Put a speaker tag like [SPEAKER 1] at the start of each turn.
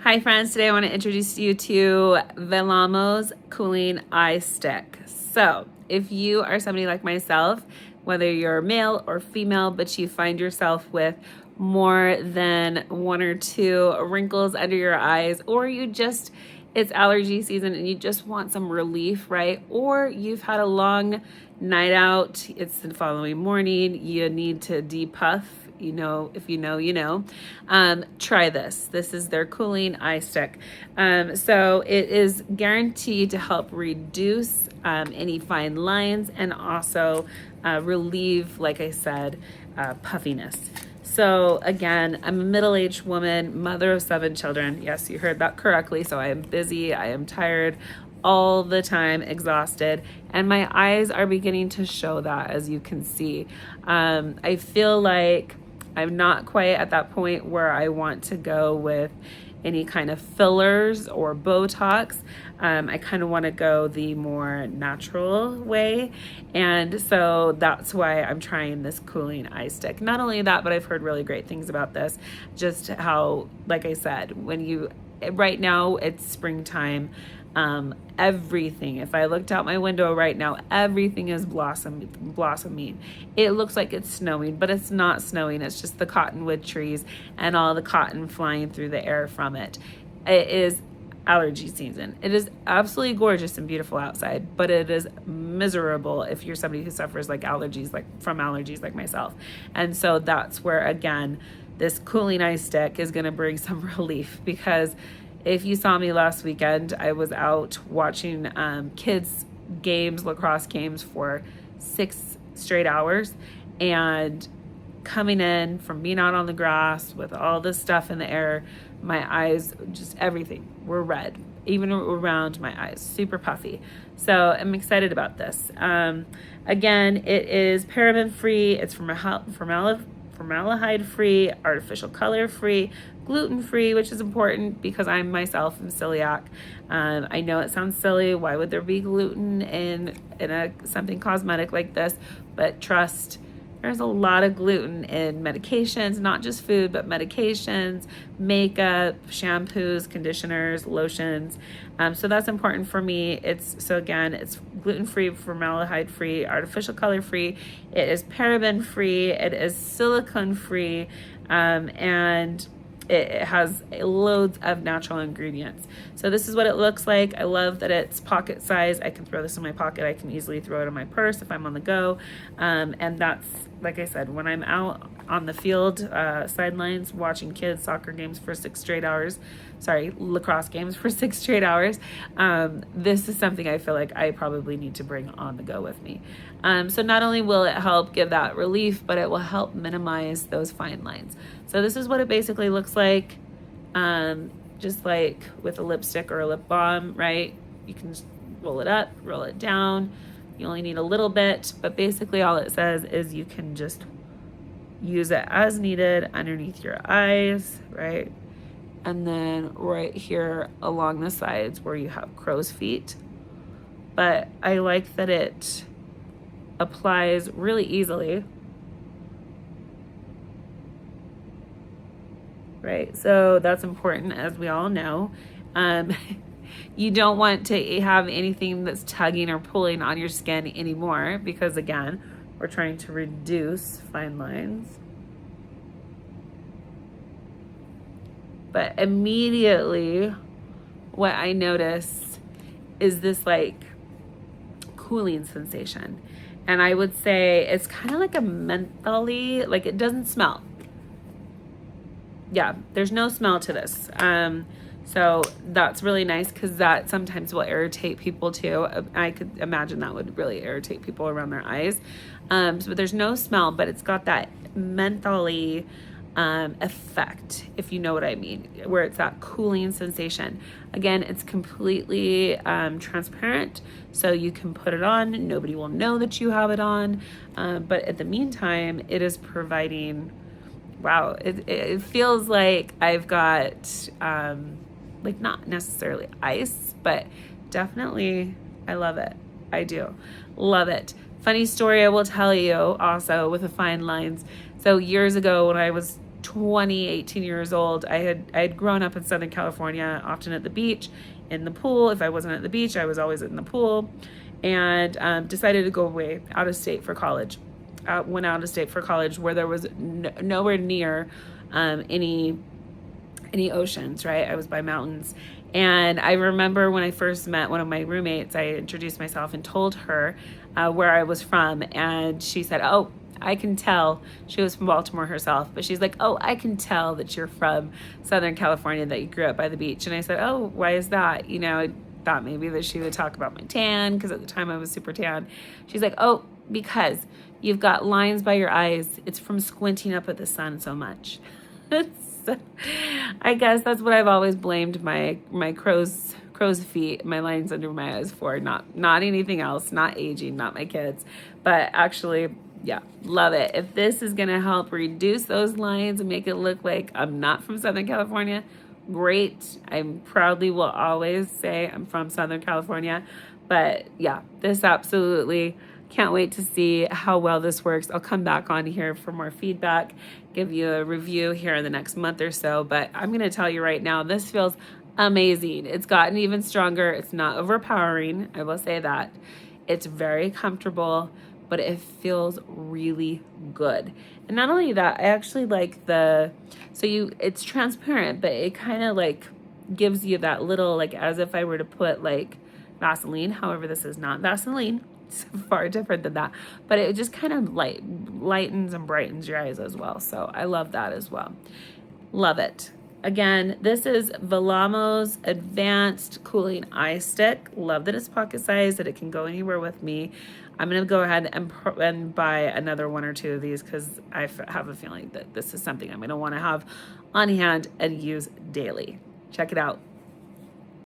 [SPEAKER 1] Hi friends, today I want to introduce you to VELAMO's Cooling Eye Stick. So if you are somebody like myself, whether you're male or female, but you find yourself with more than one or two wrinkles under your eyes, or it's allergy season and you just want some relief, right? Or you've had a long night out, it's the following morning, you need to depuff. If you know, try this. This is their cooling eye stick. So it is guaranteed to help reduce any fine lines and also relieve, like I said, puffiness. So again, I'm a middle-aged woman, mother of 7 children. Yes, you heard that correctly. So I am busy, I am tired all the time, exhausted, and my eyes are beginning to show that, as you can see. I feel like I'm not quite at that point where I want to go with any kind of fillers or Botox. I kind of want to go the more natural way. And so that's why I'm trying this cooling eye stick. Not only that, but I've heard really great things about this. Just how, like I said, right now it's springtime. Everything, if I looked out my window right now, everything is blossoming. It looks like it's snowing, but it's not snowing. It's just the cottonwood trees and all the cotton flying through the air from it. It is allergy season. It is absolutely gorgeous and beautiful outside, but it is miserable if you're somebody who suffers from allergies like myself. And so that's where, again, this cooling eye stick is going to bring some relief, because if you saw me last weekend, I was out watching kids' games, lacrosse games, for 6 straight hours, and coming in from being out on the grass with all this stuff in the air, my eyes, just everything, were red, even around my eyes, super puffy. So I'm excited about this. Again, it is paraben-free, it's formaldehyde-free, artificial color-free, gluten-free, which is important because I myself am celiac. I know it sounds silly. Why would there be gluten in something cosmetic like this? But trust, there's a lot of gluten in medications, not just food, but medications, makeup, shampoos, conditioners, lotions. So that's important for me. It's gluten-free, formaldehyde-free, artificial color-free. It is paraben-free. It is silicone-free, and it has loads of natural ingredients. So this is what it looks like. I love that it's pocket size. I can throw this in my pocket. I can easily throw it in my purse if I'm on the go. And that's, like I said, when I'm out on the field, sidelines, watching kids' soccer games for 6 straight hours, lacrosse games for 6 straight hours, this is something I feel like I probably need to bring on the go with me. So not only will it help give that relief, but it will help minimize those fine lines. So this is what it basically looks like, just like with a lipstick or a lip balm, right? You can just roll it up, roll it down. You only need a little bit, but basically all it says is you can just use it as needed underneath your eyes, right? And then right here along the sides where you have crow's feet. But I like that it applies really easily, right? So that's important, as we all know. You don't want to have anything that's tugging or pulling on your skin anymore, because again, we're trying to reduce fine lines. But immediately what I notice is this like cooling sensation. And I would say it's kind of like a mentholy, like it doesn't smell. Yeah, there's no smell to this. So that's really nice, because that sometimes will irritate people too. I could imagine that would really irritate people around their eyes. But there's no smell, but it's got that mentholy effect, if you know what I mean, where it's that cooling sensation. Again, it's completely transparent, so you can put it on. Nobody will know that you have it on. But at the meantime, it is providing, wow, it feels like I've got, like not necessarily ice, but definitely I love it. I do love it. Funny story I will tell you also with the fine lines. So years ago when I was 18 years old. I had grown up in Southern California, often at the beach, in the pool. If I wasn't at the beach, I was always in the pool, and decided to go away out of state for college. Went out of state for college where there was nowhere near any oceans, right? I was by mountains. And I remember when I first met one of my roommates, I introduced myself and told her where I was from. And she said, "Oh, I can tell." She was from Baltimore herself, but she's like, "Oh, I can tell that you're from Southern California, that you grew up by the beach." And I said, "Oh, why is that?" You know, I thought maybe that she would talk about my tan, because at the time I was super tan. She's like, "Oh, because you've got lines by your eyes. It's from squinting up at the sun so much." So, I guess that's what I've always blamed my crow's feet, my lines under my eyes for. Not anything else, not aging, not my kids. But actually, yeah, love it. If this is going to help reduce those lines and make it look like I'm not from Southern California, great. I proudly will always say I'm from Southern California. But yeah, this absolutely, can't wait to see how well this works. I'll come back on here for more feedback, give you a review here in the next month or so. But I'm going to tell you right now, this feels amazing. It's gotten even stronger. It's not overpowering, I will say that. It's very comfortable, but it feels really good. And not only that, I actually like it's transparent, but it kind of like gives you that little, like as if I were to put like Vaseline. However, this is not Vaseline. It's far different than that, but it just kind of lightens and brightens your eyes as well. So I love that as well. Love it. Again, this is VELAMO's Advanced Cooling Eye Stick. Love that it's pocket sized, that it can go anywhere with me. I'm going to go ahead and buy another one or two of these, because I have a feeling that this is something I'm going to want to have on hand and use daily. Check it out.